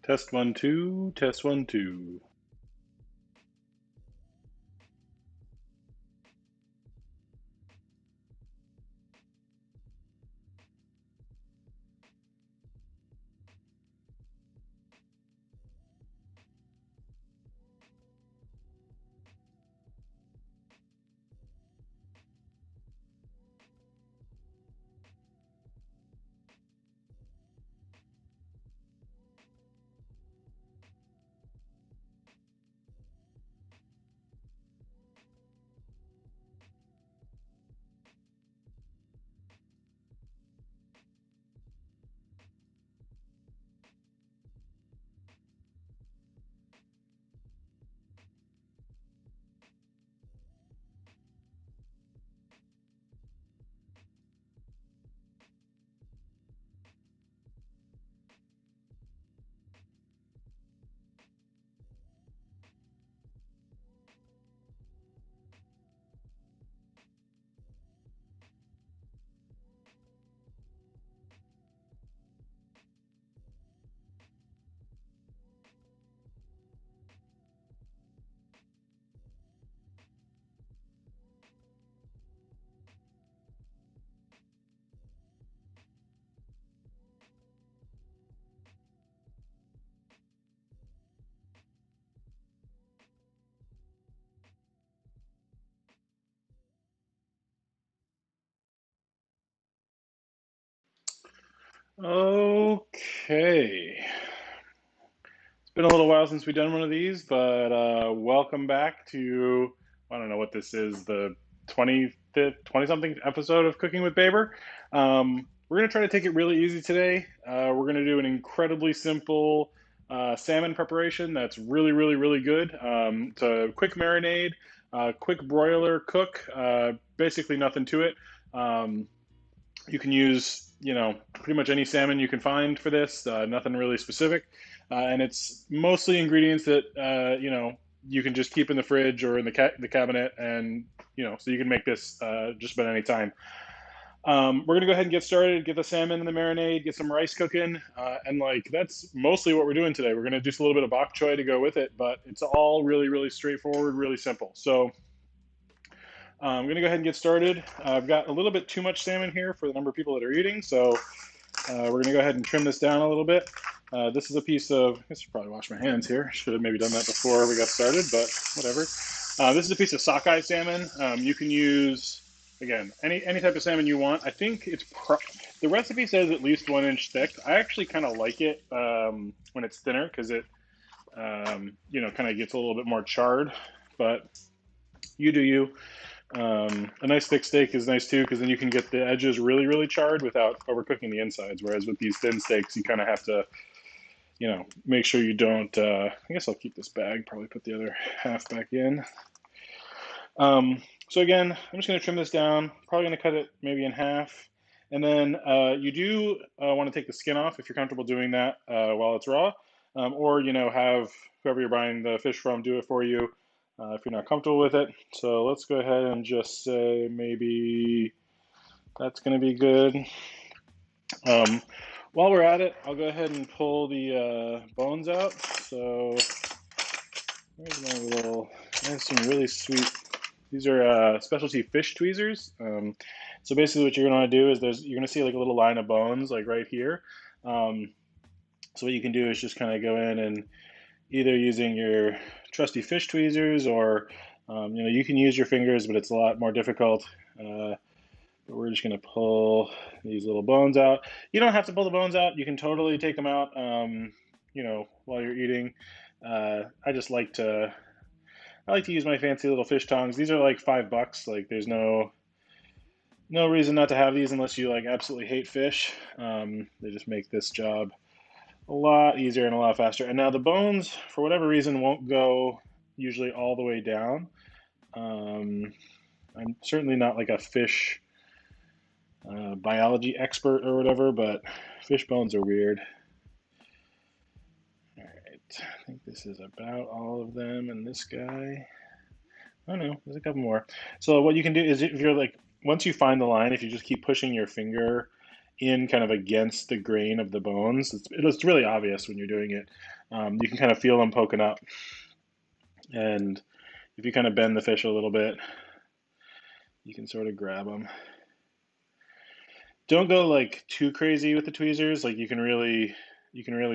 Test 1, 2, test 1, 2. Okay. It's been a little while since we've done one of these, but welcome back to, I don't know what this is, the 25th, 20 something episode of Cooking with Baber. We're going to try to take it really easy today. We're going to do an incredibly simple salmon preparation that's really, really, really good. It's a quick marinade, quick broiler cook, basically nothing to it. You can use, pretty much any salmon you can find for this, nothing really specific. And it's mostly ingredients that, you can just keep in the fridge or in the cabinet. And, so you can make this just about any time. We're gonna go ahead and get started, get the salmon in the marinade, get some rice cooking, and that's mostly what we're doing today. We're gonna do just a little bit of bok choy to go with it, but it's all really, really straightforward, really simple. So I'm going to go ahead and get started. I've got a little bit too much salmon here for the number of people that are eating, so we're going to go ahead and trim this down a little bit. This is a piece of, I guess I should probably wash my hands here. Should have maybe done that before we got started, but whatever. This is a piece of sockeye salmon. You can use, again, any type of salmon you want. I think the recipe says at least 1 inch thick. I actually kind of like it when it's thinner because it, kind of gets a little bit more charred, but you do you. A nice thick steak is nice too because then you can get the edges really, really charred without overcooking the insides. Whereas with these thin steaks, you kind of have to, make sure you don't. I guess I'll keep this bag. Probably put the other half back in. So again, I'm just going to trim this down. Probably going to cut it maybe in half. And then you do want to take the skin off if you're comfortable doing that while it's raw, or have whoever you're buying the fish from do it for you if you're not comfortable with it. So let's go ahead and just say maybe that's going to be good. While we're at it, I'll go ahead and pull the bones out. So there's my little, I have some really sweet, these are specialty fish tweezers. So basically what you're going to want to do is you're going to see like a little line of bones like right here. So what you can do is just kind of go in and either using your trusty fish tweezers or, you can use your fingers, but it's a lot more difficult. But we're just going to pull these little bones out. You don't have to pull the bones out. You can totally take them out, while you're eating. I just like to, use my fancy little fish tongs. These are like $5. Like there's no reason not to have these unless you like absolutely hate fish. They just make this job a lot easier and a lot faster. And now the bones, for whatever reason, won't go usually all the way down. I'm certainly not like a fish biology expert or whatever, but fish bones are weird. All right, I think this is about all of them, and this guy. Oh no, there's a couple more. So what you can do is if you're like, once you find the line, if you just keep pushing your finger in kind of against the grain of the bones. It's really obvious when you're doing it. You can kind of feel them poking up. And if you kind of bend the fish a little bit, you can sort of grab them. Don't go like too crazy with the tweezers. Like you can really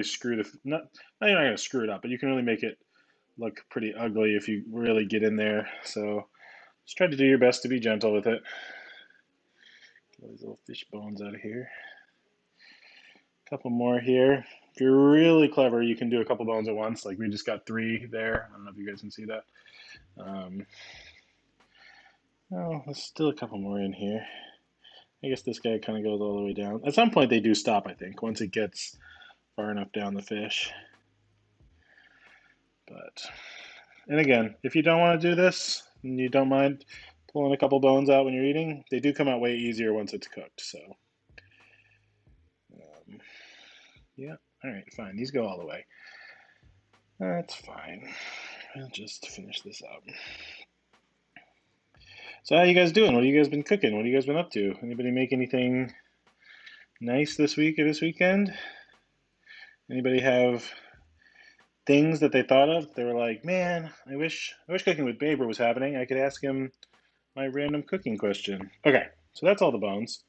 screw you're not gonna screw it up, but you can really make it look pretty ugly if you really get in there. So just try to do your best to be gentle with it. Get all these little fish bones out of here. A couple more here. If you're really clever, you can do a couple bones at once. Like we just got 3 there. I don't know if you guys can see that. Oh, there's still a couple more in here. I guess this guy kind of goes all the way down. At some point, they do stop, I think, once it gets far enough down the fish. But, and again, if you don't want to do this, and you don't mind pulling a couple bones out when you're eating, they do come out way easier once it's cooked. So, yeah, all right, fine. These go all the way. That's fine. I'll just finish this up. So how you guys doing? What have you guys been cooking? What have you guys been up to? Anybody make anything nice this week or this weekend? Anybody have things that they thought of? They were like, man, I wish Cooking with Baber was happening. I could ask him my random cooking question. Okay, so that's all the bones.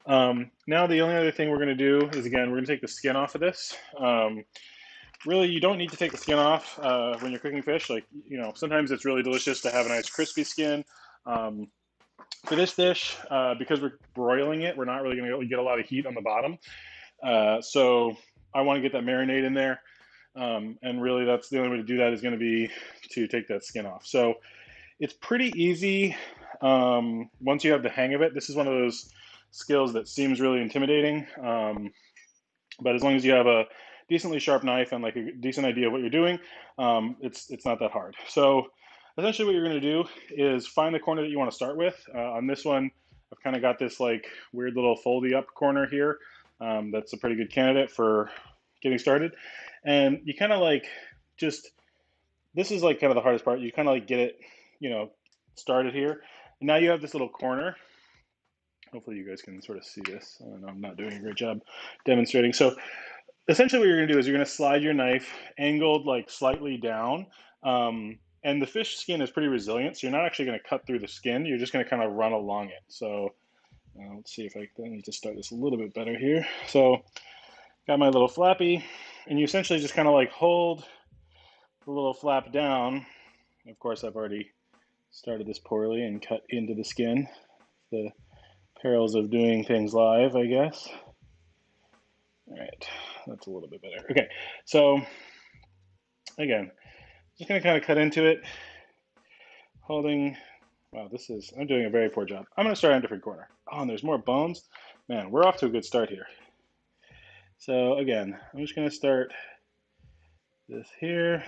Now the only other thing we're going to do is, again, we're going to take the skin off of this. Really, you don't need to take the skin off when you're cooking fish. Like, you know, sometimes it's really delicious to have a nice crispy skin. For this dish, because we're broiling it, we're not really going to get a lot of heat on the bottom. So I want to get that marinade in there. And really, that's the only way to do that is going to be to take that skin off. So it's pretty easy once you have the hang of it. This is one of those skills that seems really intimidating. But as long as you have a decently sharp knife and like a decent idea of what you're doing, it's not that hard. So essentially what you're going to do is find the corner that you want to start with. On this one, I've kind of got this like weird little foldy up corner here. That's a pretty good candidate for getting started. And you kind of like this is like kind of the hardest part. You kind of like get it, you know, started here. And now you have this little corner. Hopefully you guys can sort of see this. I don't know, I'm not doing a great job demonstrating. So essentially what you're going to do is you're going to slide your knife angled like slightly down. And the fish skin is pretty resilient, so you're not actually going to cut through the skin. You're just going to kind of run along it. So let's see if I need to start this a little bit better here. So got my little flappy, and you essentially just kind of like hold the little flap down. Of course, I've already started this poorly and cut into the skin. The perils of doing things live, I guess. All right, that's a little bit better. Okay, so again, just gonna kind of cut into it, holding. Wow, I'm doing a very poor job. I'm gonna start on a different corner. Oh, and there's more bones. Man, we're off to a good start here. So again, I'm just gonna start this here.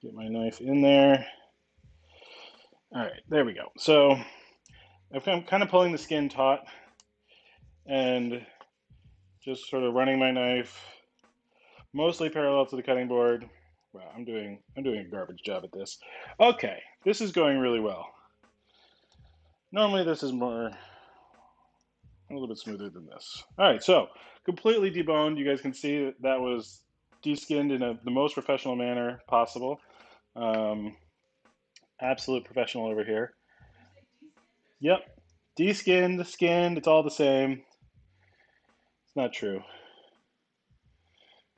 Get my knife in there. All right, there we go. So I'm kind of pulling the skin taut and just sort of running my knife mostly parallel to the cutting board. Wow, I'm doing a garbage job at this. Okay, this is going really well. Normally this is a little bit smoother than this. All right, so completely deboned. You guys can see that was deskinned in the most professional manner possible. Absolute professional over here. Yep, deskinned, skinned, it's all the same. It's not true.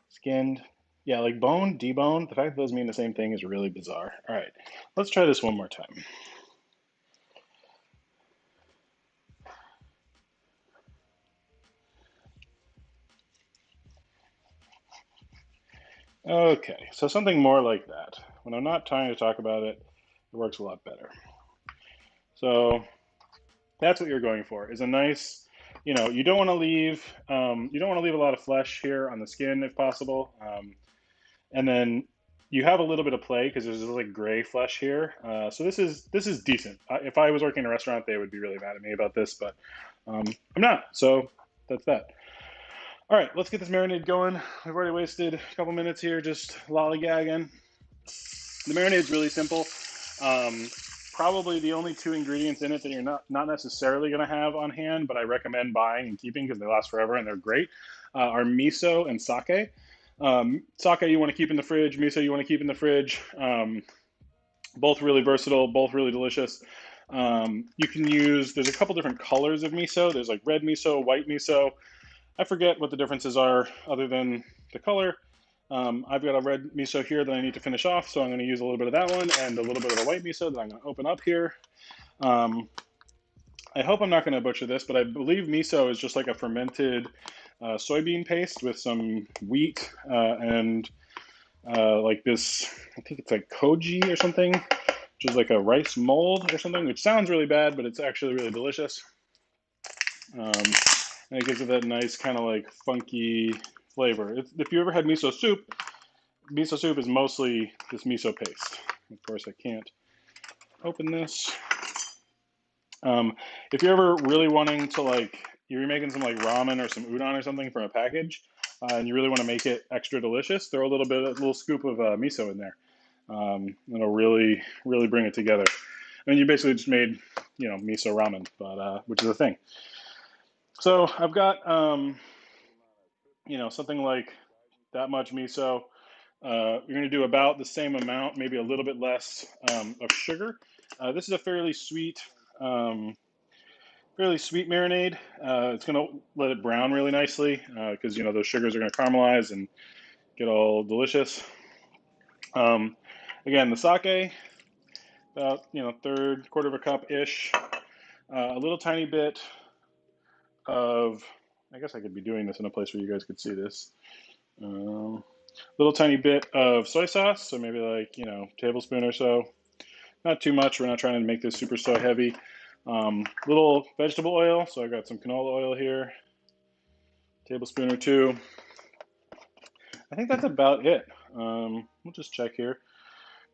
Skinned. Yeah, like bone, deboned. The fact that those mean the same thing is really bizarre. All right, let's try this one more time. Okay, so something more like that. When I'm not trying to talk about it, it works a lot better. So that's what you're going for, is a nice, you don't want to leave a lot of flesh here on the skin if possible. And then you have a little bit of play because there's like gray flesh here. So this is decent. If I was working in a restaurant, they would be really mad at me about this, but I'm not. So that's that. All right, let's get this marinade going. We've already wasted a couple minutes here just lollygagging. The marinade's really simple. probably the only two ingredients in it that you're not necessarily going to have on hand, but I recommend buying and keeping because they last forever and they're great, are miso and sake. Sake you want to keep in the fridge, miso you want to keep in the fridge. Both really versatile, both really delicious. You can use, there's a couple different colors of miso. There's like red miso, white miso. I forget what the differences are other than the color. I've got a red miso here that I need to finish off, so I'm going to use a little bit of that one and a little bit of the white miso that I'm going to open up here. I hope I'm not going to butcher this, but I believe miso is just like a fermented soybean paste with some wheat and like this, I think it's like koji or something, which is like a rice mold or something, which sounds really bad, but it's actually really delicious. And it gives it that nice kind of like funky flavor. If you ever had miso soup is mostly this miso paste. Of course, I can't open this. If you're ever really wanting to like, you're making some like ramen or some udon or something from a package, and you really want to make it extra delicious, throw a little scoop of miso in there. It'll really, really bring it together. I mean, you basically just made, miso ramen, but which is a thing. So I've got, something like that much miso. You're going to do about the same amount, maybe a little bit less of sugar. This is a fairly sweet marinade. It's going to let it brown really nicely because those sugars are going to caramelize and get all delicious. Again, the sake, about quarter of a cup ish. A little tiny bit of, I guess I could be doing this in a place where you guys could see this. Little tiny bit of soy sauce, so maybe like tablespoon or so. Not too much. We're not trying to make this super soy heavy. Little vegetable oil, so I got some canola oil here. Tablespoon or two. I think that's about it. We'll just check here.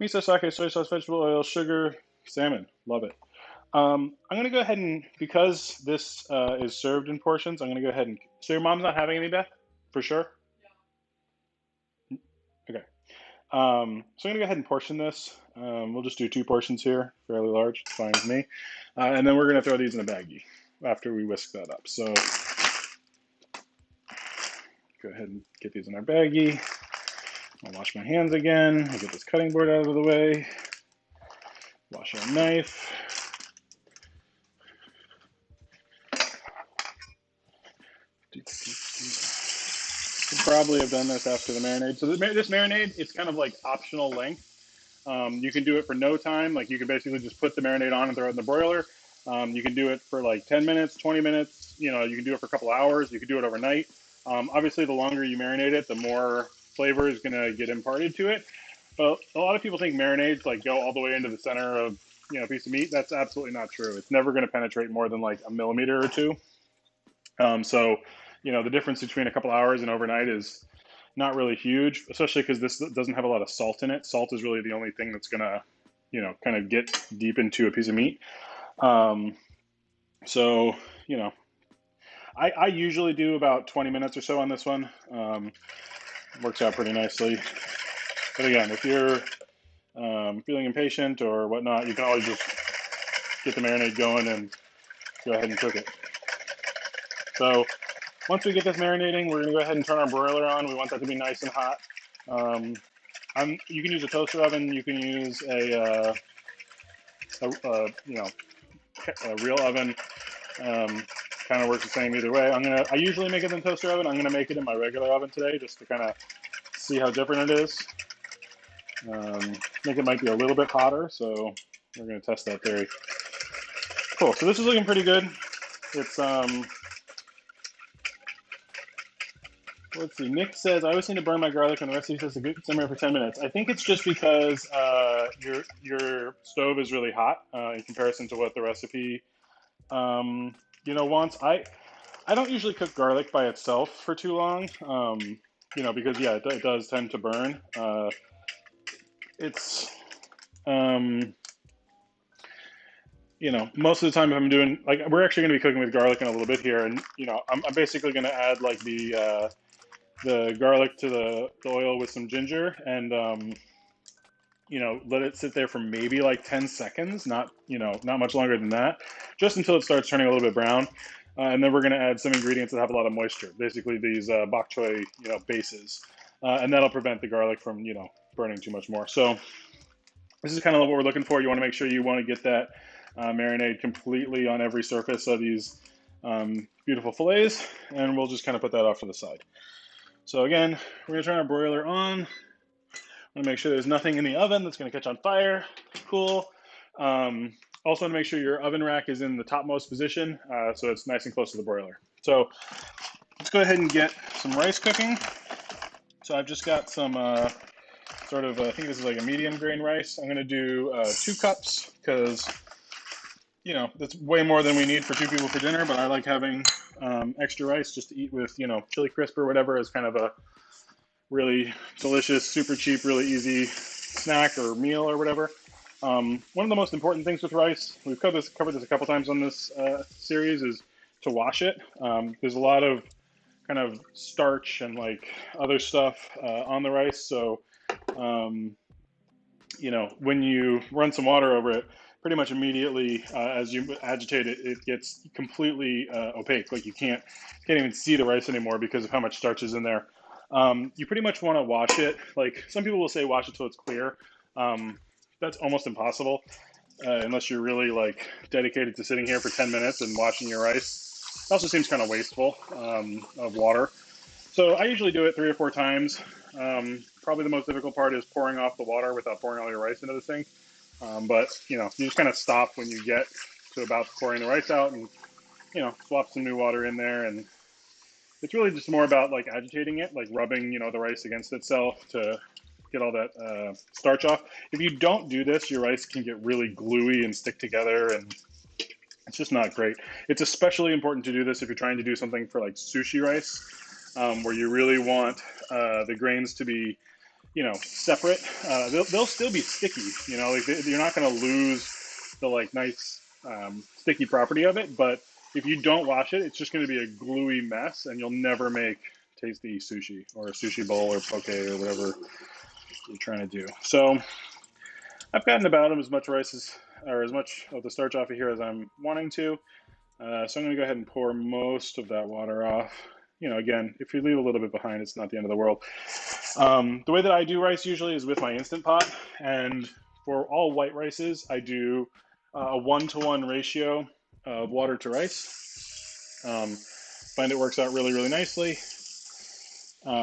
Miso, sake, soy sauce, vegetable oil, sugar, salmon. Love it. I'm going to go ahead and, because this is served in portions, I'm going to go ahead and, so your mom's not having any, Beth? For sure? Okay. So I'm going to go ahead and portion this. We'll just do 2 portions here, fairly large. It's fine with me. And then we're going to throw these in a baggie after we whisk that up. So go ahead and get these in our baggie. I'll wash my hands again. I'll get this cutting board out of the way. Wash our knife. Should probably have done this after the marinade. So this marinade, it's kind of like optional length. You can do it for no time. Like you can basically just put the marinade on and throw it in the broiler. You can do it for like 10 minutes, 20 minutes. You can do it for a couple hours. You can do it overnight. Obviously, the longer you marinate it, the more flavor is going to get imparted to it. But a lot of people think marinades like go all the way into the center of a piece of meat. That's absolutely not true. It's never going to penetrate more than like a millimeter or two. So the difference between a couple hours and overnight is not really huge, especially because this doesn't have a lot of salt in it. Salt is really the only thing that's gonna, kind of get deep into a piece of meat. So, I usually do about 20 minutes or so on this one. Works out pretty nicely. But again, if you're feeling impatient or whatnot, you can always just get the marinade going and go ahead and cook it. So once we get this marinating, we're going to go ahead and turn our broiler on. We want that to be nice and hot. You can use a toaster oven. You can use a real oven. Kind of works the same either way. I usually make it in the toaster oven. I'm gonna make it in my regular oven today just to kind of see how different it is. I think it might be a little bit hotter, so we're gonna test that theory. Cool. So this is looking pretty good. It's let's see. Nick says I always seem to burn my garlic, and the recipe says to simmer for 10 minutes. I think it's just because your stove is really hot in comparison to what the recipe wants. I don't usually cook garlic by itself for too long, because it does tend to burn. It's most of the time if I'm doing we're actually going to be cooking with garlic in a little bit here, and I'm basically going to add like the garlic to the oil with some ginger and let it sit there for maybe like 10 seconds, not, not much longer than that, just until it starts turning a little bit brown. And then we're going to add some ingredients that have a lot of moisture, basically these bok choy, bases. And that'll prevent the garlic from, burning too much more. So this is kind of what we're looking for. You want to make sure you want to get that marinade completely on every surface of these beautiful fillets, and we'll just kind of put that off to the side. So again, we're going to turn our broiler on. I want to make sure there's nothing in the oven that's going to catch on fire. Cool. Also want to make sure your oven rack is in the topmost position, so it's nice and close to the broiler. So let's go ahead and get some rice cooking. So I've just got some I think this is like a medium grain rice. I'm going to do 2 cups because, that's way more than we need for 2 people for dinner, but I like having extra rice just to eat with, chili crisp or whatever as kind of a really delicious, super cheap, really easy snack or meal or whatever. One of the most important things with rice, we've covered this a couple times on this series, is to wash it. There's a lot of kind of starch and like other stuff on the rice, so when you run some water over it, pretty much immediately as you agitate it, it gets completely opaque. Like you can't even see the rice anymore because of how much starch is in there. You pretty much want to wash it. Like some people will say wash it till it's clear. That's almost impossible unless you're really like dedicated to sitting here for 10 minutes and washing your rice. It also seems kind of wasteful of water. So I usually do it 3 or 4 times. Probably the most difficult part is pouring off the water without pouring all your rice into the sink. But you just kind of stop when you get to about pouring the rice out, and swap some new water in there. And it's really just more about like agitating it, like rubbing the rice against itself to get all that starch off. If you don't do this, your rice can get really gluey and stick together, and it's just not great. It's especially important to do this if you're trying to do something for like sushi rice, where you really want the grains to be, separate. They'll still be sticky, like you're not going to lose the like nice sticky property of it. But if you don't wash it, it's just going to be a gluey mess, and you'll never make tasty sushi or a sushi bowl or poke or whatever you're trying to do. So I've gotten about as much rice or as much of the starch off of here as I'm wanting to. So I'm going to go ahead and pour most of that water off. Again, if you leave a little bit behind, it's not the end of the world. The way that I do rice usually is with my Instant Pot. And for all white rices, I do a 1-to-1 ratio of water to rice. Find it works out really, really nicely.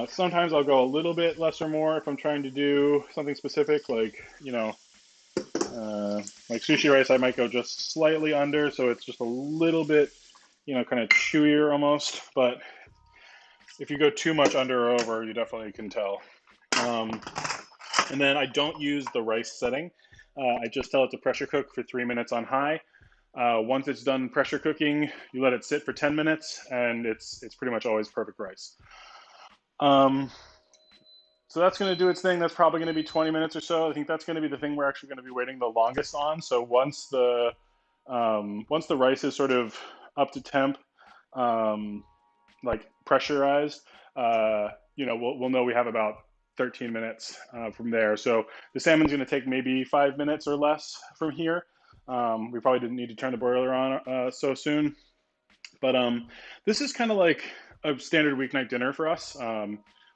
Sometimes I'll go a little bit less or more if I'm trying to do something specific, like, like sushi rice, I might go just slightly under, so it's just a little bit, kind of chewier almost. But if you go too much under or over, you definitely can tell. And then I don't use the rice setting. I just tell it to pressure cook for 3 minutes on high. Once it's done pressure cooking, you let it sit for 10 minutes, and it's pretty much always perfect rice. So that's going to do its thing. That's probably going to be 20 minutes or so. I think that's going to be the thing we're actually going to be waiting the longest on. So once the rice is sort of up to temp, like pressurized, we'll know we have about 13 minutes from there. So the salmon's going to take maybe 5 minutes or less from here. We probably didn't need to turn the broiler on so soon, but this is kind of like a standard weeknight dinner for us.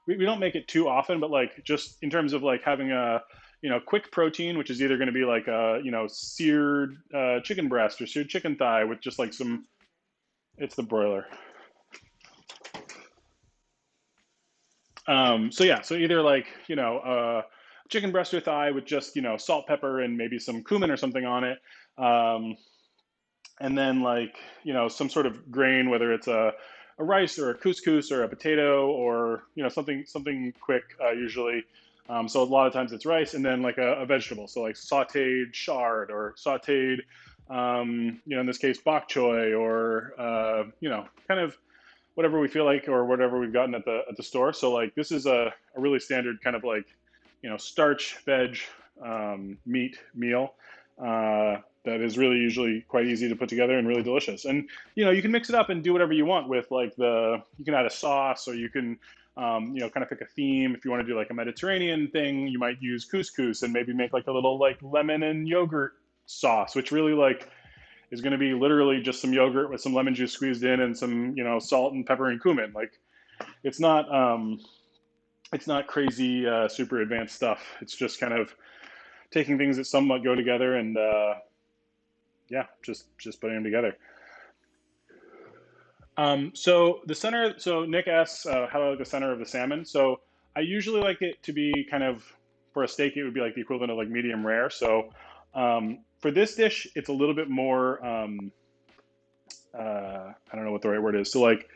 We don't make it too often, but like just in terms of like having a quick protein, which is either going to be like a seared chicken breast or seared chicken thigh with just like some. It's the broiler. So either like chicken breast or thigh with just salt, pepper, and maybe some cumin or something on it, and then like some sort of grain, whether it's a rice or a couscous or a potato or something quick usually. So a lot of times it's rice, and then like a vegetable, so like sautéed chard or sautéed, in this case bok choy, or kind of whatever we feel like or whatever we've gotten at the store. So like this is a really standard kind of like starch, veg, meat meal that is really usually quite easy to put together and really delicious. And you can mix it up and do whatever you want with like you can add a sauce, or you can You know, kind of pick a theme. If you want to do like a Mediterranean thing, you might use couscous and maybe make like a little like lemon and yogurt sauce, which really like is going to be literally just some yogurt with some lemon juice squeezed in and some, you know, salt and pepper and cumin. Like it's not crazy super advanced stuff. It's just kind of taking things that somewhat go together and yeah, just putting them together. So the center, so Nick asks how I like the center of the salmon. So I usually like it to be kind of, for a steak, it would be like the equivalent of like medium rare. So for this dish, it's a little bit more, I don't know what the right word is. So like,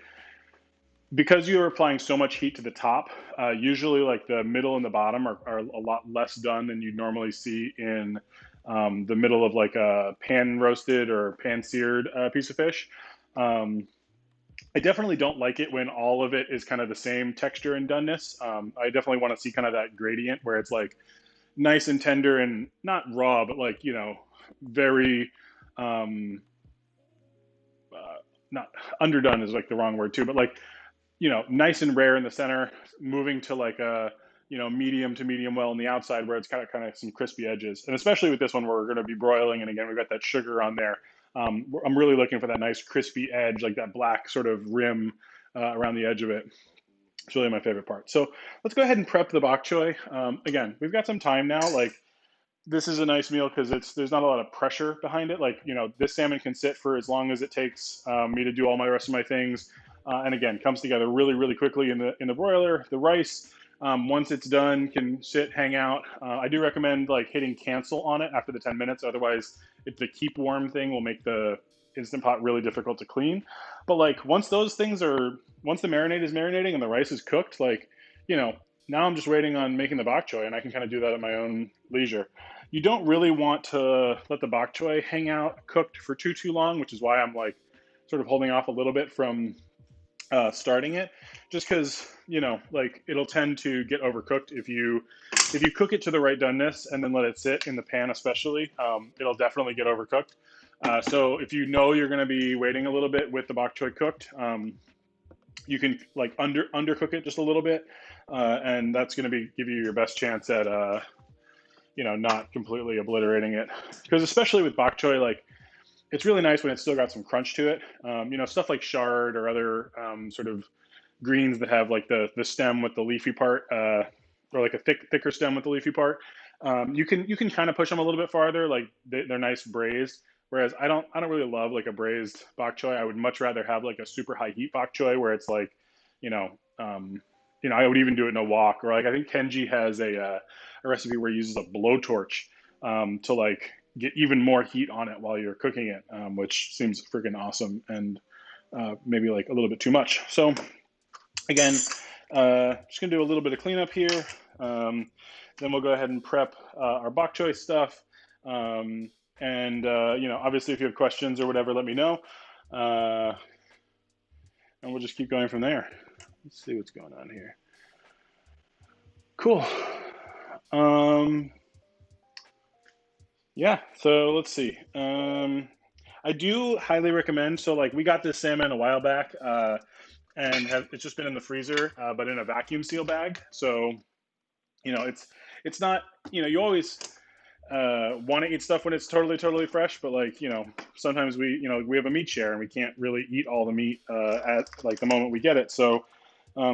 because you're applying so much heat to the top, usually like the middle and the bottom are a lot less done than you'd normally see in the middle of like a pan roasted or pan seared piece of fish. Um, I definitely don't like it when all of it is kind of the same texture and doneness. I definitely want to see kind of that gradient where it's like nice and tender and not raw, but like, you know, very, um, not underdone is like the wrong word too, but like, you know, nice and rare in the center, moving to like a, you know, medium to medium well on the outside where it's kind of some crispy edges. And especially with this one where we're going to be broiling, and again, we've got that sugar on there. I'm really looking for that nice crispy edge, like that black sort of rim around the edge of it. It's really my favorite part. So let's go ahead and prep the bok choy. Again, we've got some time now. Like this is a nice meal because there's not a lot of pressure behind it. Like, you know, this salmon can sit for as long as it takes me to do all my rest of my things. And again, comes together really, really quickly in the broiler. The rice, once it's done, can sit, hang out. I do recommend like hitting cancel on it after the 10 minutes. Otherwise, if the keep warm thing will make the Instant Pot really difficult to clean. But like once once the marinade is marinating and the rice is cooked, like, you know, now I'm just waiting on making the bok choy, and I can kind of do that at my own leisure. You don't really want to let the bok choy hang out cooked for too long, which is why I'm like sort of holding off a little bit from starting it, just because, you know, like it'll tend to get overcooked if you cook it to the right doneness and then let it sit in the pan, especially. It'll definitely get overcooked. So if you know you're going to be waiting a little bit with the bok choy cooked, you can like undercook it just a little bit, and that's going to be give you your best chance at you know, not completely obliterating it. Because especially with bok choy, like it's really nice when it's still got some crunch to it. You know, stuff like chard or other sort of greens that have like the stem with the leafy part, or like a thicker stem with the leafy part. You can kind of push them a little bit farther. Like they're nice braised. Whereas I don't really love like a braised bok choy. I would much rather have like a super high heat bok choy where it's like, you know, you know, I would even do it in a wok, or like I think Kenji has a recipe where he uses a blowtorch to like get even more heat on it while you're cooking it, which seems freaking awesome and maybe like a little bit too much. So again, just gonna do a little bit of cleanup here. Then we'll go ahead and prep our bok choy stuff. And you know, obviously, if you have questions or whatever, let me know, and we'll just keep going from there. Let's see what's going on here. Cool. Yeah, so let's see. I do highly recommend. So, like, we got this salmon a while back, and it's just been in the freezer, but in a vacuum seal bag. So, you know, it's not. You know, you always want to eat stuff when it's totally fresh, but like, you know, sometimes we have a meat share and we can't really eat all the meat at like the moment we get it. So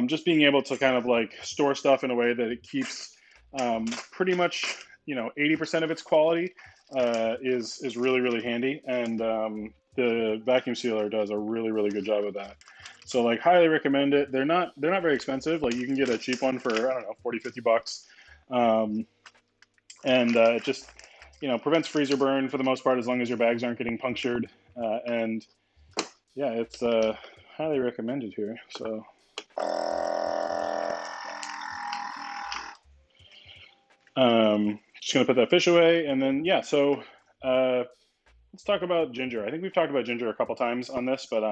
just being able to kind of like store stuff in a way that it keeps pretty much, you know, 80% of its quality is really handy, and the vacuum sealer does a really good job of that. So like highly recommend it. They're not very expensive. Like you can get a cheap one for, I don't know, 40-50 bucks. And it just, you know, prevents freezer burn for the most part, as long as your bags aren't getting punctured. And yeah, it's highly recommended here. So just gonna put that fish away, and then yeah. So let's talk about ginger. I think we've talked about ginger a couple times on this, but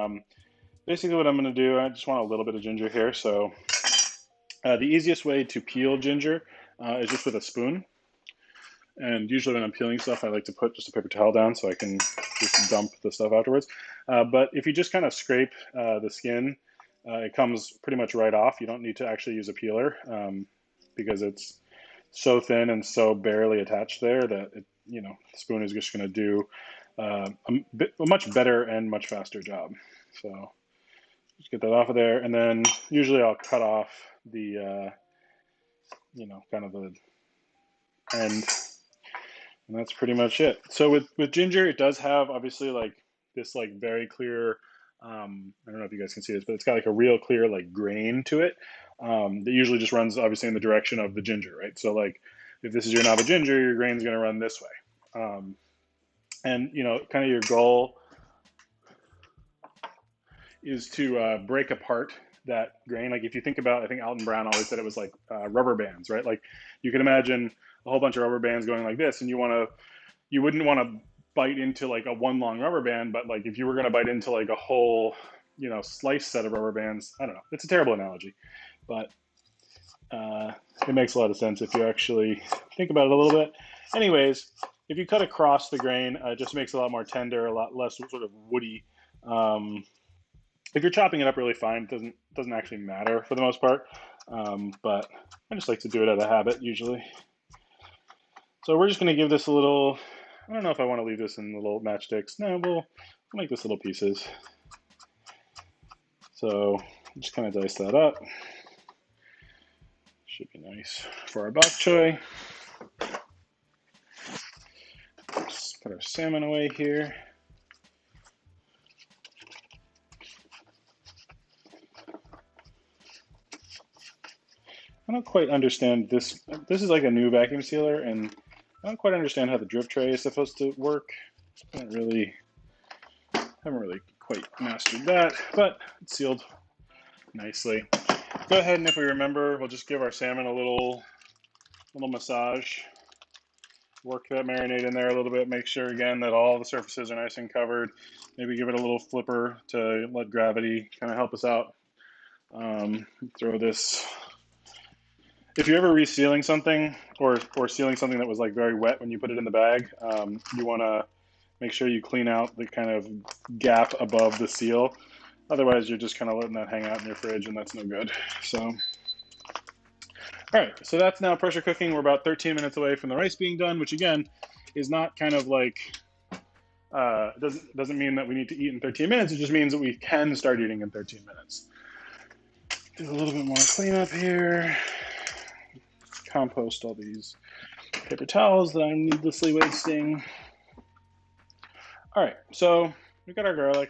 basically what I'm gonna do, I just want a little bit of ginger here. So the easiest way to peel ginger is just with a spoon. And usually when I'm peeling stuff, I like to put just a paper towel down so I can just dump the stuff afterwards. But if you just kind of scrape the skin It comes pretty much right off. You don't need to actually use a peeler because it's so thin and so barely attached there that the spoon is just going to do a much better and much faster job. So just get that off of there, and then usually I'll cut off the kind of the end, and that's pretty much it. So with ginger, it does have obviously like this like very clear. I don't know if you guys can see this, but it's got like a real clear like grain to it that usually just runs obviously in the direction of the ginger, right? So like if this is your knob of ginger, your grain's going to run this way. And kind of your goal is to break apart that grain. Like if you think about, I think Alton Brown always said it was like rubber bands, right? Like you can imagine a whole bunch of rubber bands going like this, and you wouldn't want to bite into like a one long rubber band, but like if you were going to bite into like a whole slice set of rubber bands, I don't know, it's a terrible analogy, but it makes a lot of sense if you actually think about it a little bit. Anyways, if you cut across the grain, it just makes it a lot more tender, a lot less sort of woody. If you're chopping it up really fine, it doesn't actually matter for the most part, but I just like to do it out of habit usually. So we're just going to give this a little, I don't know if I want to leave this in little matchsticks. No, we'll make this little pieces. So just kind of dice that up. Should be nice for our bok choy. Let's put our salmon away here. I don't quite understand this. This is like a new vacuum sealer, and I don't quite understand how the drip tray is supposed to work. I haven't really quite mastered that, but it's sealed nicely. Go ahead, and if we remember, we'll just give our salmon a little massage. Work that marinade in there a little bit. Make sure again that all the surfaces are nice and covered. Maybe give it a little flipper to let gravity kind of help us out. Throw this. If you're ever resealing something or sealing something that was like very wet when you put it in the bag, you want to make sure you clean out the kind of gap above the seal. Otherwise, you're just kind of letting that hang out in your fridge, and that's no good. So, all right, so that's now pressure cooking. We're about 13 minutes away from the rice being done, which again is not kind of like doesn't mean that we need to eat in 13 minutes. It just means that we can start eating in 13 minutes. Do a little bit more cleanup here. Compost all these paper towels that I'm needlessly wasting. All right, so we got our garlic.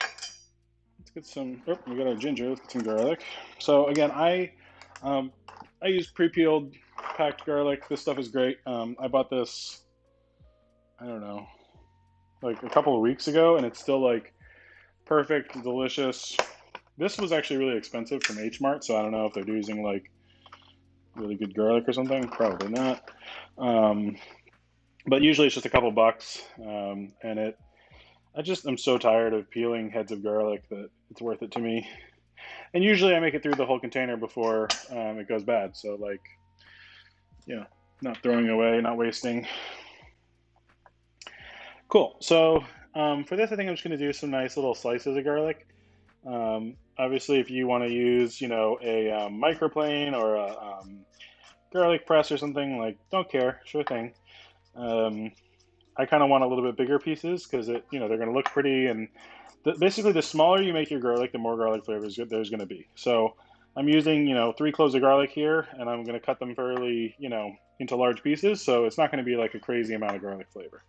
Let's get some. Oh, we got our ginger. Let's get some garlic. So again, I use pre-peeled packed garlic. This stuff is great. I bought this, I don't know, like a couple of weeks ago, and it's still like perfect, delicious. This was actually really expensive from H Mart, so I don't know if they're using like really good garlic or something. Probably not. But usually it's just a couple bucks, and I'm so tired of peeling heads of garlic that it's worth it to me. And usually I make it through the whole container before it goes bad. So like, not throwing away, not wasting. Cool. So for this, I think I'm just going to do some nice little slices of garlic. Obviously, if you want to use, a microplane or a garlic press or something, like, don't care, sure thing. I kind of want a little bit bigger pieces because they're going to look pretty, and basically the smaller you make your garlic, the more garlic flavors there's going to be. So I'm using 3 cloves of garlic here, and I'm going to cut them fairly into large pieces, so it's not going to be like a crazy amount of garlic flavor.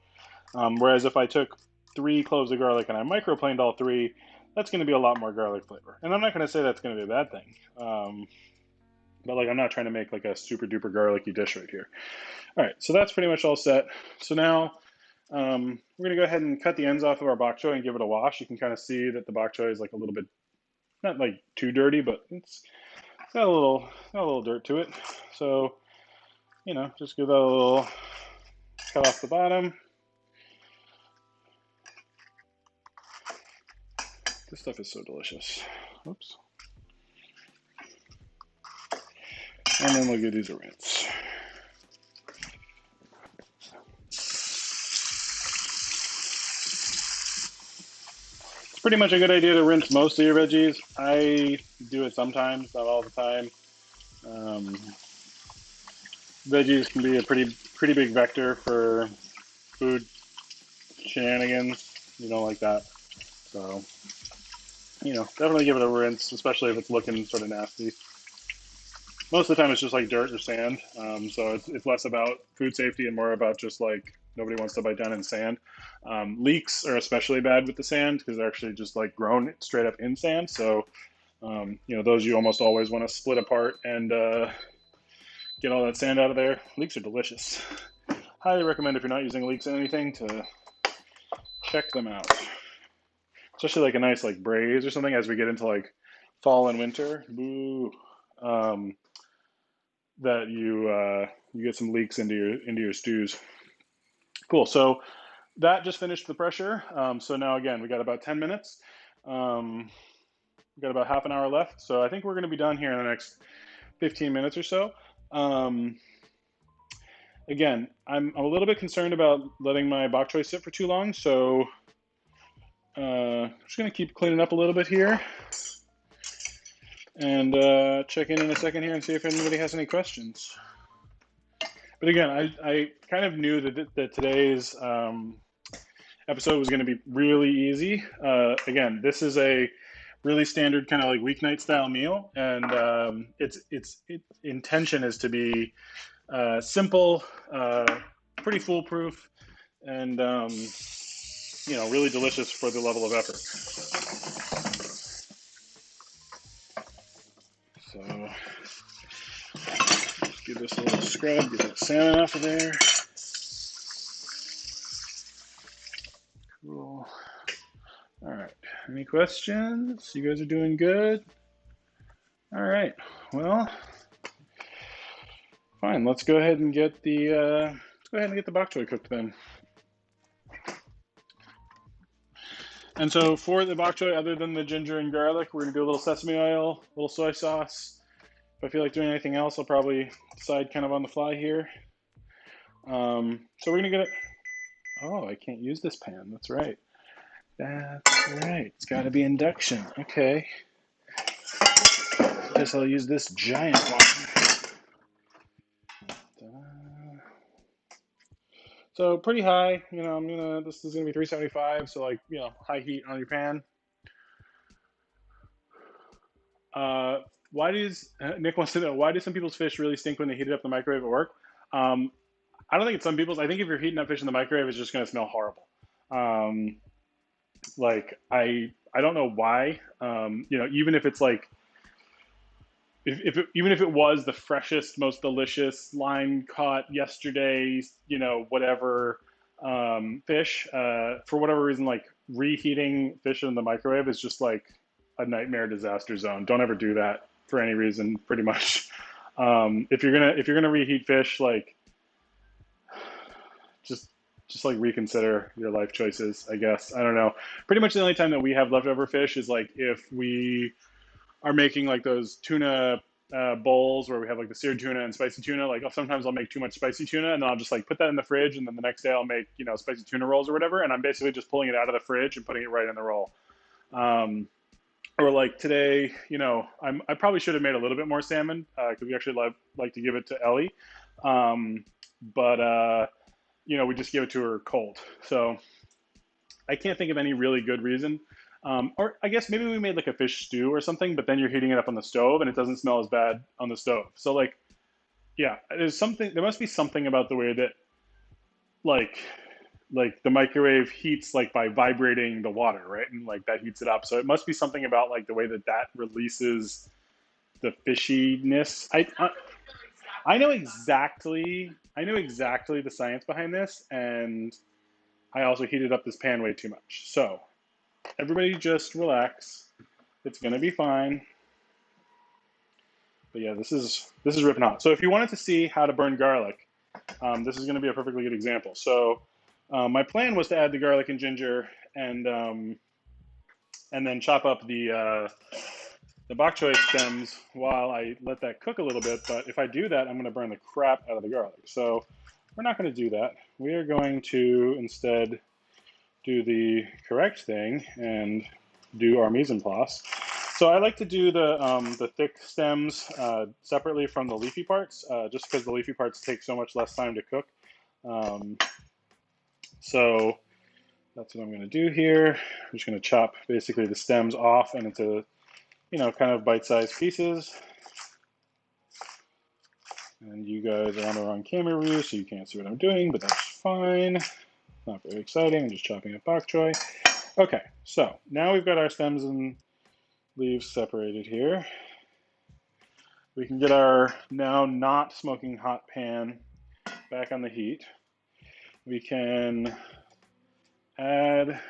Whereas if I took 3 cloves of garlic and I microplaned all 3, that's going to be a lot more garlic flavor. And I'm not going to say that's going to be a bad thing. But like, I'm not trying to make like a super duper garlicky dish right here. All right, so that's pretty much all set. So now we're going to go ahead and cut the ends off of our bok choy and give it a wash. You can kind of see that the bok choy is like a little bit, not like too dirty, but it's got a little dirt to it. So, just give that a little cut off the bottom. This stuff is so delicious. Oops. And then we'll give these a rinse. Let's pretty much a good idea to rinse most of your veggies. I do it sometimes, not all the time. Um, Veggies can be a pretty big vector for food shenanigans. You don't like that, so definitely give it a rinse, especially if it's looking sort of nasty. Most of the time, it's just like dirt or sand, so it's less about food safety and more about just like nobody wants to bite down in sand. Leeks are especially bad with the sand because they're actually just like grown straight up in sand. So those you almost always want to split apart and get all that sand out of there. Leeks are delicious. Highly recommend if you're not using leeks in anything to check them out. Especially like a nice like braise or something as we get into like fall and winter. Boo. That you get some leeks into your stews. Cool. So that just finished the pressure. So now again we got about 10 minutes. We got about half an hour left. So I think we're going to be done here in the next 15 minutes or so. Again, I'm a little bit concerned about letting my bok choy sit for too long, so I'm just going to keep cleaning up a little bit here and check in a second here and see if anybody has any questions. But again, I kind of knew that today's episode was going to be really easy. Again, this is a really standard kind of like weeknight style meal, and its intention is to be simple, pretty foolproof, and really delicious for the level of effort. So give this a little scrub, get that salmon off of there. Cool. All right. Any questions? You guys are doing good? All right. Well, fine. Let's go ahead and get the bok choy cooked then. And so for the bok choy, other than the ginger and garlic, we're gonna do a little sesame oil, a little soy sauce. If I feel like doing anything else, I'll probably decide kind of on the fly here. So we're gonna get it. Oh, I can't use this pan. That's right. That's right. It's got to be induction. Okay. Guess I'll use this giant one. So pretty high. This is gonna be 375. So like high heat on your pan. Nick wants to know why do some people's fish really stink when they heat it up in the microwave at work? I don't think it's some people's. I think if you're heating up fish in the microwave, it's just going to smell horrible. Like I don't know why. Even if it's like even if it was the freshest, most delicious line caught yesterday, whatever fish, for whatever reason, like reheating fish in the microwave is just like a nightmare disaster zone. Don't ever do that for any reason, pretty much. If you're gonna reheat fish, like just like reconsider your life choices, I guess. I don't know. Pretty much the only time that we have leftover fish is like if we are making like those tuna bowls where we have like the seared tuna and spicy tuna. Like sometimes I'll make too much spicy tuna and then I'll just like put that in the fridge, and then the next day I'll make spicy tuna rolls or whatever, and I'm basically just pulling it out of the fridge and putting it right in the roll. Or like today, I probably should have made a little bit more salmon because we actually like to give it to Ellie, but we just give it to her cold. So I can't think of any really good reason. Or I guess maybe we made like a fish stew or something, but then you're heating it up on the stove and it doesn't smell as bad on the stove. So like, yeah, there must be something about the way that like the microwave heats like by vibrating the water, right? And like that heats it up. So it must be something about like the way that releases the fishiness. I know exactly the science behind this, and I also heated up this pan way too much. So everybody just relax. It's gonna be fine. But yeah, this is ripping hot. So if you wanted to see how to burn garlic, this is gonna be a perfectly good example. So my plan was to add the garlic and ginger and then chop up the bok choy stems while I let that cook a little bit. But if I do that, I'm gonna burn the crap out of the garlic. So we're not gonna do that. We are going to instead do the correct thing and do our mise en place. So I like to do the thick stems separately from the leafy parts, just because the leafy parts take so much less time to cook. Um, so that's what I'm going to do here. I'm just going to chop basically the stems off and into, kind of bite-sized pieces. And you guys are on the wrong camera view, so you can't see what I'm doing, but that's fine. Not very exciting. I'm just chopping up bok choy. Okay, so now we've got our stems and leaves separated here. We can get our now not smoking hot pan back on the heat. We can add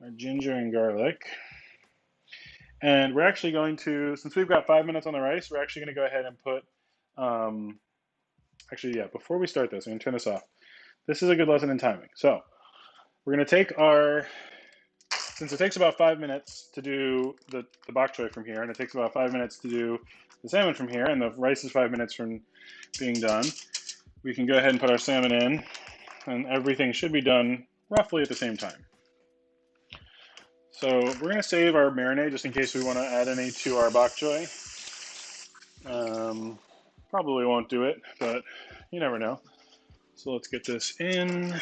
our ginger and garlic. And we're actually going to, since we've got 5 minutes on the rice, we're actually going to go ahead and put, before we start this, I'm going to turn this off. This is a good lesson in timing. So we're going to take since it takes about 5 minutes to do the bok choy from here, and it takes about 5 minutes to do the salmon from here, and the rice is 5 minutes from being done, we can go ahead and put our salmon in, and everything should be done roughly at the same time. So we're going to save our marinade just in case we want to add any to our bok choy. Probably won't do it, but you never know. So let's get this in.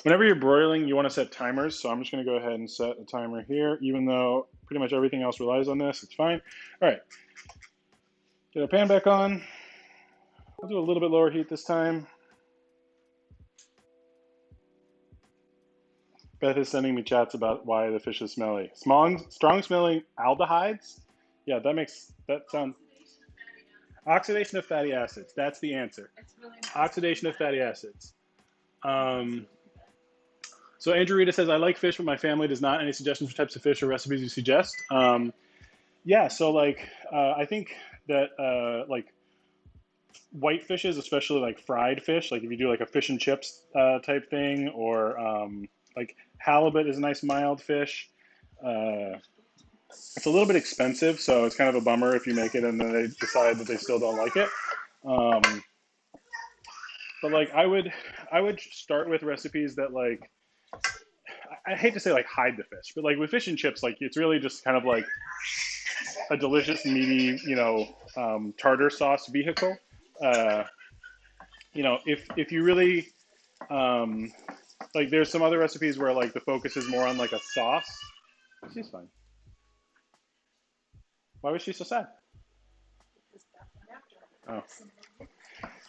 Whenever you're broiling, you want to set timers. So I'm just going to go ahead and set a timer here, even though pretty much everything else relies on this. It's fine. All right. Get our pan back on. I'll do a little bit lower heat this time. Beth is sending me chats about why the fish is smelly. Strong smelling aldehydes? Yeah, that sounds... Oxidation of fatty acids. That's the answer. Oxidation of fatty acids. So Andrew Rita says, I like fish, but my family does not. Any suggestions for types of fish or recipes you suggest? Yeah, so I think that white fishes, especially like fried fish, like if you do like a fish and chips type thing, or like halibut is a nice mild fish. It's a little bit expensive, so it's kind of a bummer if you make it and then they decide that they still don't like it. But I would start with recipes that I hate to say hide the fish, but with fish and chips, it's really just kind of like a delicious meaty, tartar sauce vehicle. If you really there's some other recipes where the focus is more on a sauce. She's fine. Why was she so sad? Oh.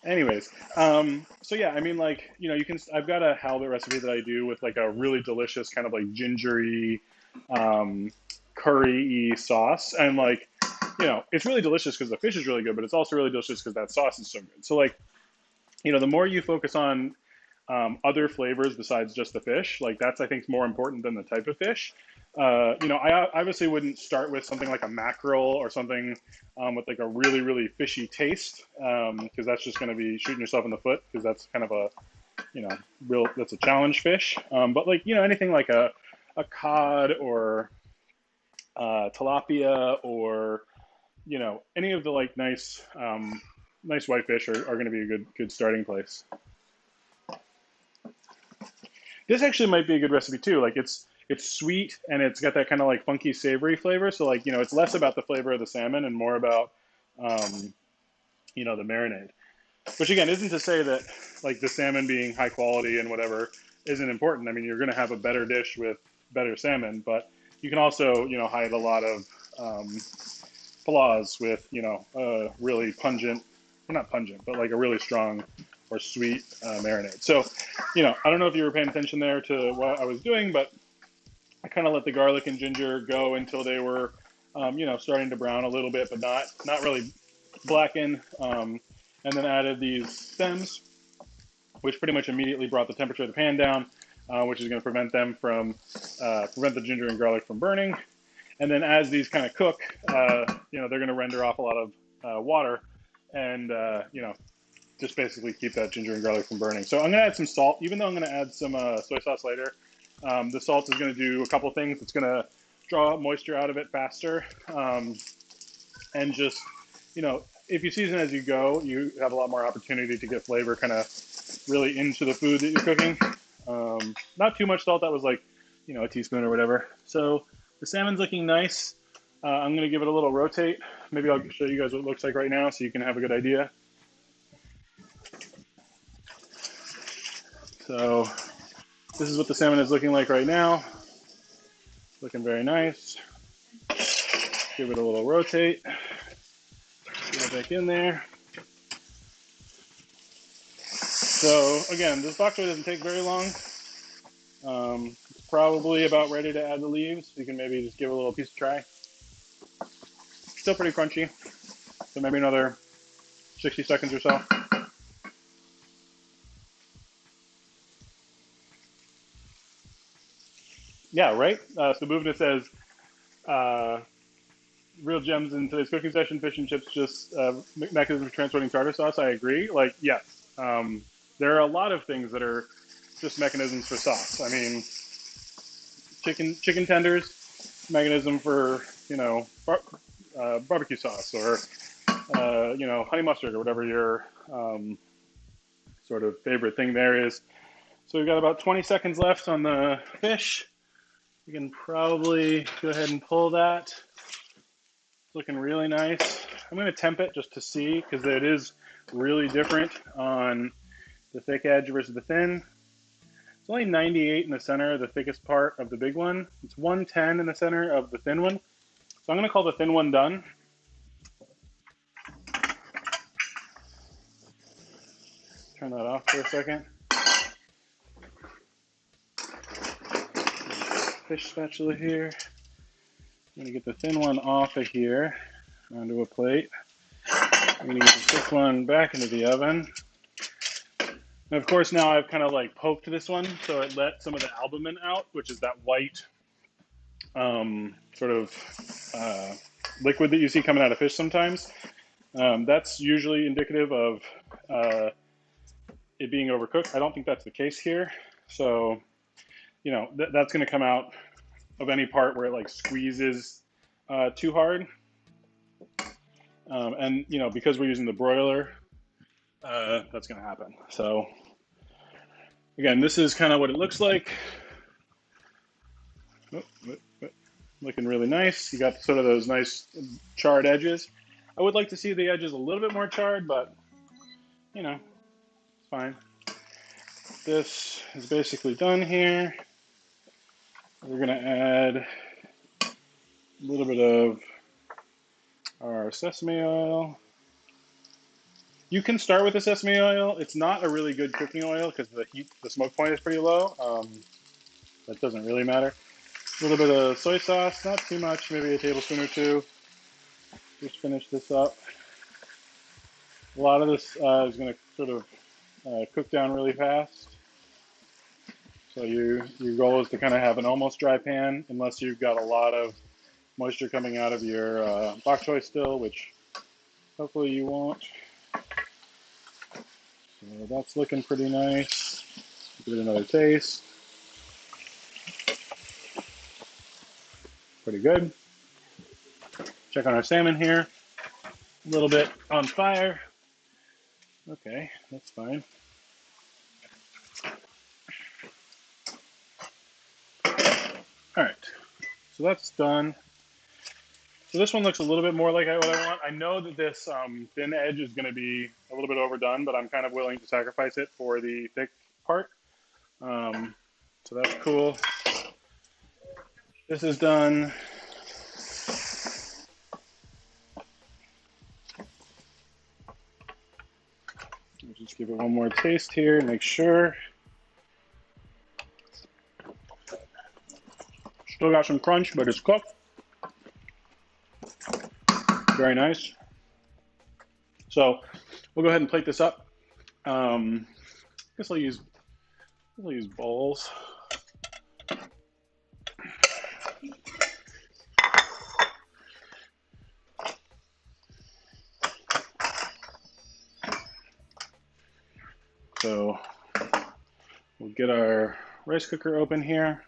Anyways, so yeah, I mean, I've got a halibut recipe that I do with a really delicious kind of gingery, curry-y sauce, and it's really delicious because the fish is really good, but it's also really delicious because that sauce is so good. So the more you focus on other flavors besides just the fish, that's I think more important than the type of fish. I obviously wouldn't start with something like a mackerel or something with a really, really fishy taste, because that's just going to be shooting yourself in the foot, because that's kind of that's a challenge fish. But anything like a cod or tilapia, or any of the nice white fish are going to be a good starting place. This actually might be a good recipe too. It's sweet and it's got that kind of funky savory flavor. So it's less about the flavor of the salmon and more about the marinade. Which again isn't to say that the salmon being high quality and whatever isn't important. I mean, you're going to have a better dish with better salmon, but you can also hide a lot of flaws with really pungent, or not pungent, but a really strong or sweet marinade. So I don't know if you were paying attention there to what I was doing, but I kind of let the garlic and ginger go until they were, starting to brown a little bit, but not really blacken. And then added these stems, which pretty much immediately brought the temperature of the pan down, which is going to prevent the ginger and garlic from burning. And then as these kind of cook, they're going to render off a lot of water, and just basically keep that ginger and garlic from burning. So I'm going to add some salt, even though I'm going to add some soy sauce later. The salt is going to do a couple things. It's going to draw moisture out of it faster. And just, if you season as you go, you have a lot more opportunity to get flavor kind of really into the food that you're cooking. Not too much salt. That was like, a teaspoon or whatever. So the salmon's looking nice. I'm going to give it a little rotate. Maybe I'll show you guys what it looks like right now so you can have a good idea. So this is what the salmon is looking like right now. Looking very nice. Give it a little rotate. Get it back in there. So again, this bok choy doesn't take very long. It's probably about ready to add the leaves. You can maybe just give it a little piece of try. Still pretty crunchy. So maybe another 60 seconds or so. Yeah, right? So Bhuvna says, real gems in today's cooking session, fish and chips, just mechanism for transporting tartar sauce. I agree. Like, yes. There are a lot of things that are just mechanisms for sauce. I mean, chicken tenders, mechanism for, barbecue sauce, or, honey mustard, or whatever your sort of favorite thing there is. So we've got about 20 seconds left on the fish. We can probably go ahead and pull that. It's looking really nice. I'm going to temp it just to see, because it is really different on the thick edge versus the thin. It's only 98 in the center, the thickest part of the big one. It's 110 in the center of the thin one. So I'm going to call the thin one done. Turn that off for a second. Fish spatula here. I'm going to get the thin one off of here onto a plate. I'm going to get the thick one back into the oven. And of course, now I've kind of like poked this one so it let some of the albumin out, which is that white sort of liquid that you see coming out of fish sometimes. That's usually indicative of it being overcooked. I don't think that's the case here. So, that's going to come out of any part where it like squeezes too hard. And, because we're using the broiler, that's going to happen. So again, this is kind of what it looks like. Looking really nice. You got sort of those nice charred edges. I would like to see the edges a little bit more charred, but, it's fine. This is basically done here. We're going to add a little bit of our sesame oil. You can start with the sesame oil. It's not a really good cooking oil because the smoke point is pretty low. That doesn't really matter. A little bit of soy sauce, not too much, maybe a tablespoon or two. Just finish this up. A lot of this is going to sort of cook down really fast. So your goal is to kind of have an almost dry pan, unless you've got a lot of moisture coming out of your bok choy still, which hopefully you won't. So that's looking pretty nice. Give it another taste. Pretty good. Check on our salmon here. A little bit on fire. Okay, that's fine. All right, so that's done. So this one looks a little bit more like what I want. I know that this thin edge is going to be a little bit overdone, but I'm kind of willing to sacrifice it for the thick part. So that's cool. This is done. I'll just give it one more taste here and make sure. Still got some crunch, but it's cooked. Very nice. So we'll go ahead and plate this up. I guess I'll use bowls. So we'll get our rice cooker open here.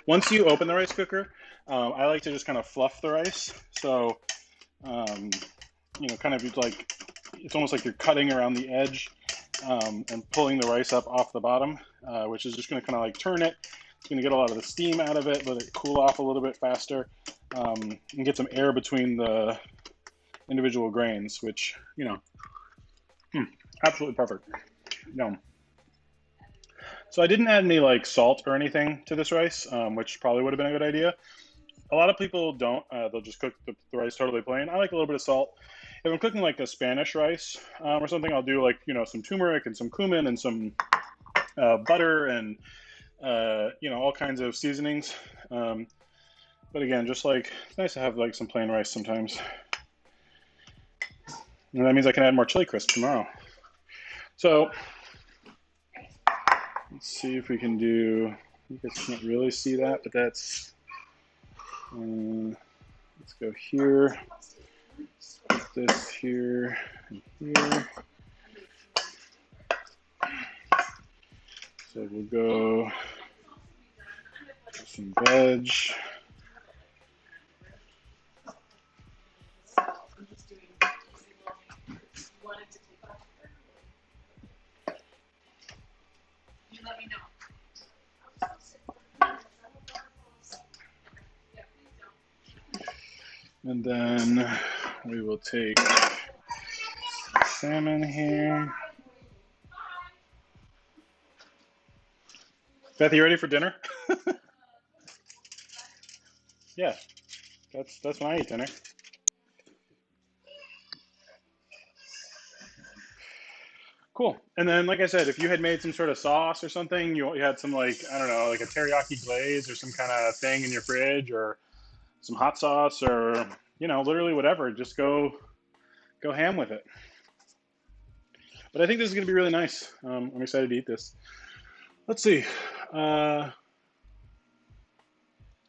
Once you open the rice cooker, I like to just kind of fluff the rice. So, kind of like, it's almost like you're cutting around the edge and pulling the rice up off the bottom, which is just going to kind of like turn it. It's going to get a lot of the steam out of it, let it cool off a little bit faster, and get some air between the individual grains, which, you know, absolutely perfect. Yum. So I didn't add any like salt or anything to this rice, which probably would have been a good idea. A lot of people don't. They'll just cook the rice totally plain. I like a little bit of salt. If I'm cooking like a Spanish rice or something, I'll do like, you know, some turmeric and some cumin and some butter and, you know, all kinds of seasonings. But again, just like, it's nice to have like some plain rice sometimes. And that means I can add more chili crisp tomorrow. So let's see if we can do, you guys can't really see that, but that's, let's go here, put this here and here. So we'll go with some veg. And then we will take some salmon here. Beth, you ready for dinner? Yeah, that's when I eat dinner. Cool. And then, like I said, if you had made some sort of sauce or something, you had some like, I don't know, like a teriyaki glaze or some kind of thing in your fridge, or some hot sauce, or, you know, literally whatever. Just go ham with it. But I think this is going to be really nice. I'm excited to eat this. Let's see.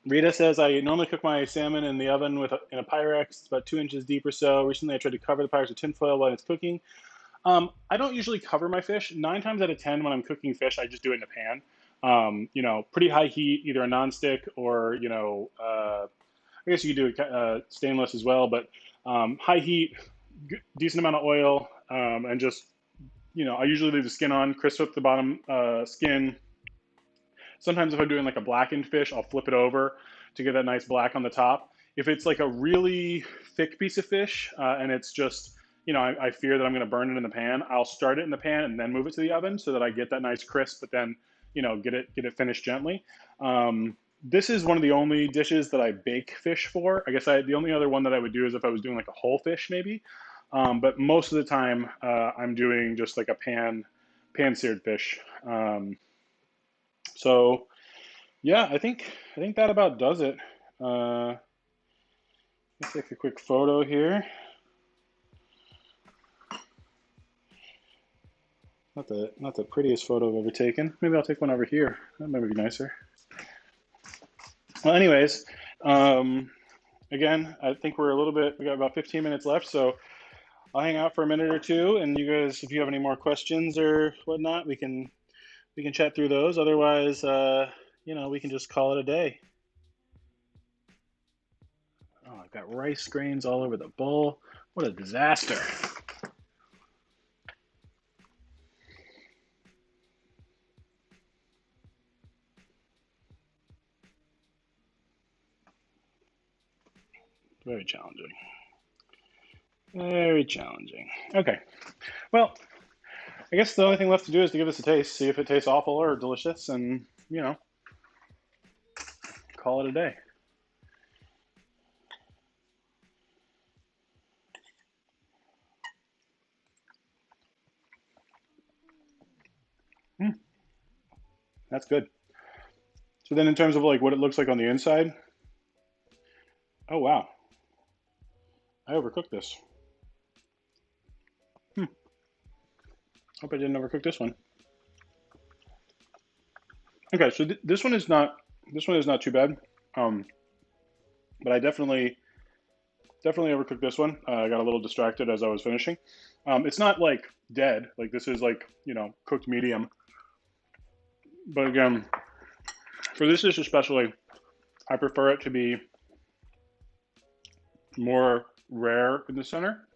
Rita says, I normally cook my salmon in the oven in a Pyrex. It's about 2 inches deep or so. Recently, I tried to cover the Pyrex with tinfoil while it's cooking. I don't usually cover my fish. 9 times out of 10, when I'm cooking fish, I just do it in a pan. You know, pretty high heat, either a nonstick or, you know, I guess you could do stainless as well, but high heat, decent amount of oil, and just, you know, I usually leave the skin on, crisp up the bottom skin. Sometimes if I'm doing like a blackened fish, I'll flip it over to get that nice black on the top. If it's like a really thick piece of fish and it's just, you know, I fear that I'm going to burn it in the pan, I'll start it in the pan and then move it to the oven so that I get that nice crisp, but then, you know, get it finished gently. This is one of the only dishes that I bake fish for. I guess the only other one that I would do is if I was doing like a whole fish maybe. But most of the time I'm doing just like a pan seared fish. So yeah, I think that about does it. Let's take a quick photo here. Not the prettiest photo I've ever taken. Maybe I'll take one over here. That might be nicer. Well, anyways, again, I think we got about 15 minutes left, so I'll hang out for a minute or two, and you guys, if you have any more questions or whatnot, we can chat through those. Otherwise, you know, we can just call it a day. Oh, I've got rice grains all over the bowl. What a disaster. Very challenging. Very challenging. Okay. Well, I guess the only thing left to do is to give this a taste, see if it tastes awful or delicious, and, you know, call it a day. That's good. So then in terms of like what it looks like on the inside, oh wow, I overcooked this. Hope I didn't overcook this one. Okay, so this one is not too bad, but I definitely overcooked this one. I got a little distracted as I was finishing. It's not like dead, like this is like, you know, cooked medium. But again, for this dish especially, I prefer it to be more rare in the center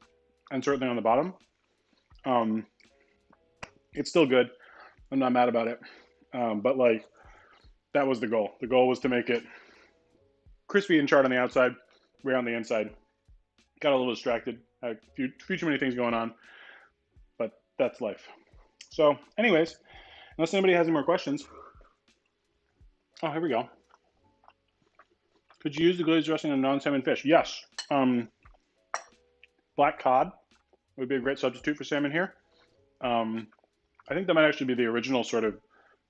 and certainly on the bottom. It's still good. I'm not mad about it. But like, that was the goal. The goal was to make it crispy and charred on the outside, rare on the inside. Got a little distracted. Had a few too many things going on, but that's life. So, anyways, unless anybody has any more questions. Oh, here we go. Could you use the glazed dressing on non-salmon fish? Yes. Black cod would be a great substitute for salmon here. I think that might actually be the original sort of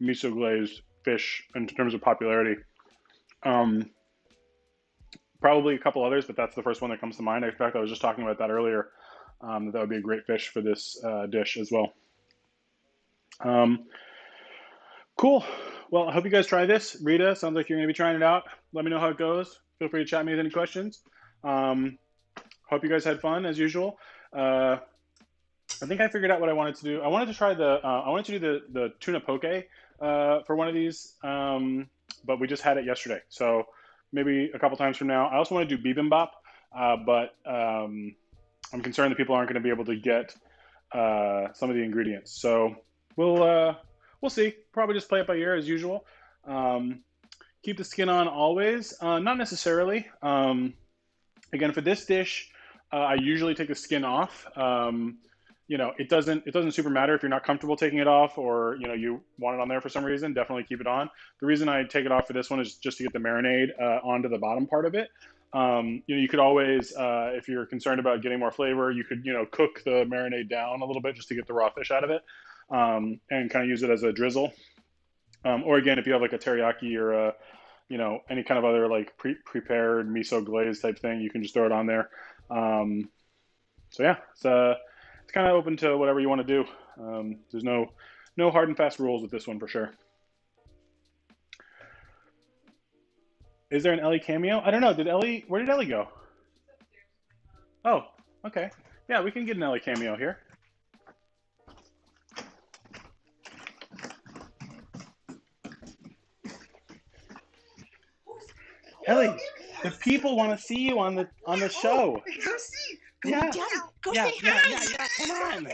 miso glazed fish in terms of popularity. Probably a couple others, but that's the first one that comes to mind. In fact, I was just talking about that earlier. That would be a great fish for this dish as well. Cool. Well, I hope you guys try this. Rita, sounds like you're going to be trying it out. Let me know how it goes. Feel free to chat me with any questions. Hope you guys had fun as usual. I think I figured out what I wanted to do. I wanted to try I wanted to do the tuna poke for one of these, but we just had it yesterday. So maybe a couple times from now. I also want to do bibimbap, but I'm concerned that people aren't going to be able to get some of the ingredients. So we'll see. Probably just play it by ear as usual. Keep the skin on always. Not necessarily. Again, for this dish, I usually take the skin off. You know, it doesn't super matter if you're not comfortable taking it off, or you know you want it on there for some reason. Definitely keep it on. The reason I take it off for this one is just to get the marinade onto the bottom part of it. You know, you could always, if you're concerned about getting more flavor, you could cook the marinade down a little bit just to get the raw fish out of it, and kind of use it as a drizzle. Or again, if you have like a teriyaki or a any kind of other like prepared miso glaze type thing, you can just throw it on there. So yeah, it's kind of open to whatever you want to do. There's no hard and fast rules with this one for sure. Is there an Ellie cameo? I don't know. Where did Ellie go? Oh, okay. Yeah, we can get an Ellie cameo here. Ellie, the people want to see you on the show. Go see. Go Yeah. down. Go Yeah, say yeah, hi. yeah. Come on.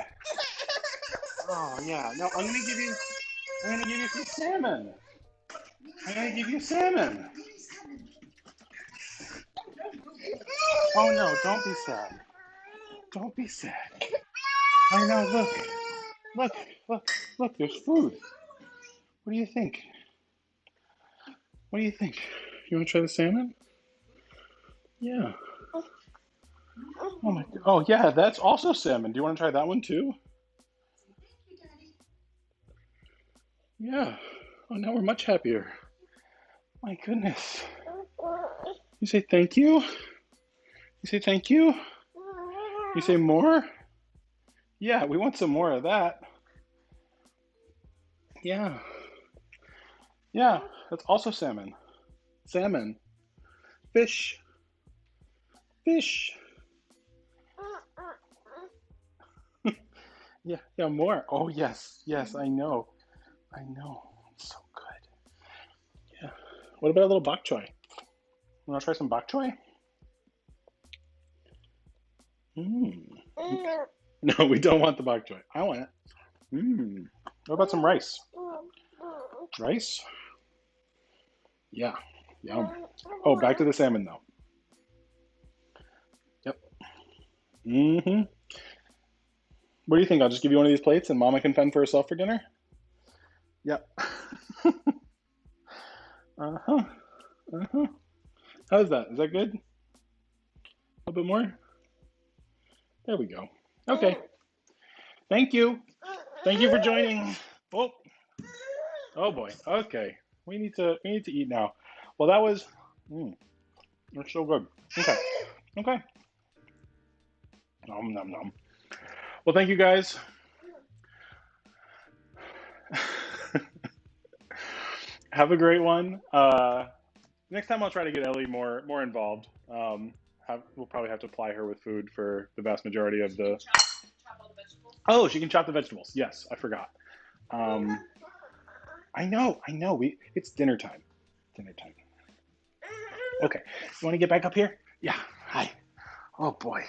Oh yeah. No, I'm gonna give you some salmon. I'm gonna give you salmon. Oh no, don't be sad. Don't be sad. I know. Look. There's food. What do you think? What do you think? You want to try the salmon? Yeah. Oh my. Oh yeah, that's also salmon. Do you want to try that one too? Yeah. Oh, now we're much happier. My goodness. You say thank you? You say thank you? You say more? Yeah, we want some more of that. Yeah. Yeah, that's also salmon. Salmon. Fish. Fish. Yeah, more. Oh, yes. Yes, I know. I know. It's so good. Yeah. What about a little bok choy? Want to try some bok choy? No, we don't want the bok choy. I want it. What about some rice? Rice? Yeah. Yum. Oh, back to the salmon though. Yep. What do you think? I'll just give you one of these plates and Mama can fend for herself for dinner? Yep. Uh-huh. Uh-huh. How's that? Is that good? A little bit more? There we go. Okay. Thank you. Thank you for joining. Oh. Oh boy. Okay. We need to eat now. Well, that was that's so good. Okay. Okay. Nom nom nom. Well, thank you guys. Have a great one. Next time I'll try to get Ellie more involved. We'll probably have to apply her with food for the vast majority of the. Chop all the vegetables. Oh, she can chop the vegetables. Yes, I forgot. I know. It's dinner time. Dinner time. Okay. You want to get back up here? Yeah. Hi. Oh boy.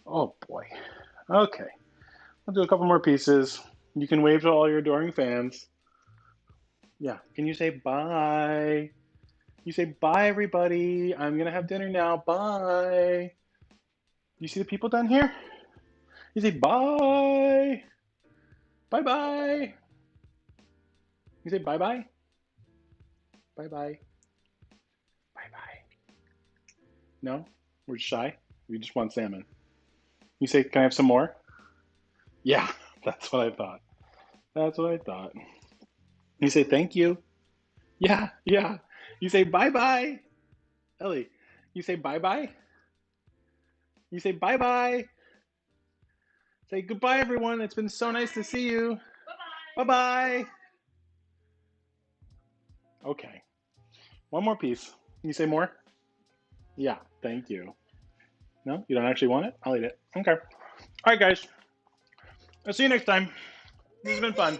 Oh boy. Okay. I'll do a couple more pieces. You can wave to all your adoring fans. Yeah. Can you say bye? You say bye, everybody. I'm gonna have dinner now. Bye. You see the people down here? You say bye. Bye bye. You say bye bye. Bye bye. Bye bye. No? We're shy? We just want salmon. You say, can I have some more? Yeah, that's what I thought. That's what I thought. You say thank you. Yeah, yeah. You say bye bye. Ellie, you say bye bye. You say bye bye. Say goodbye, everyone. It's been so nice to see you. Bye bye. Okay. One more piece. You say more? Yeah, thank you. No, you don't actually want it? I'll eat it. Okay. All right, guys. I'll see you next time. This has been fun.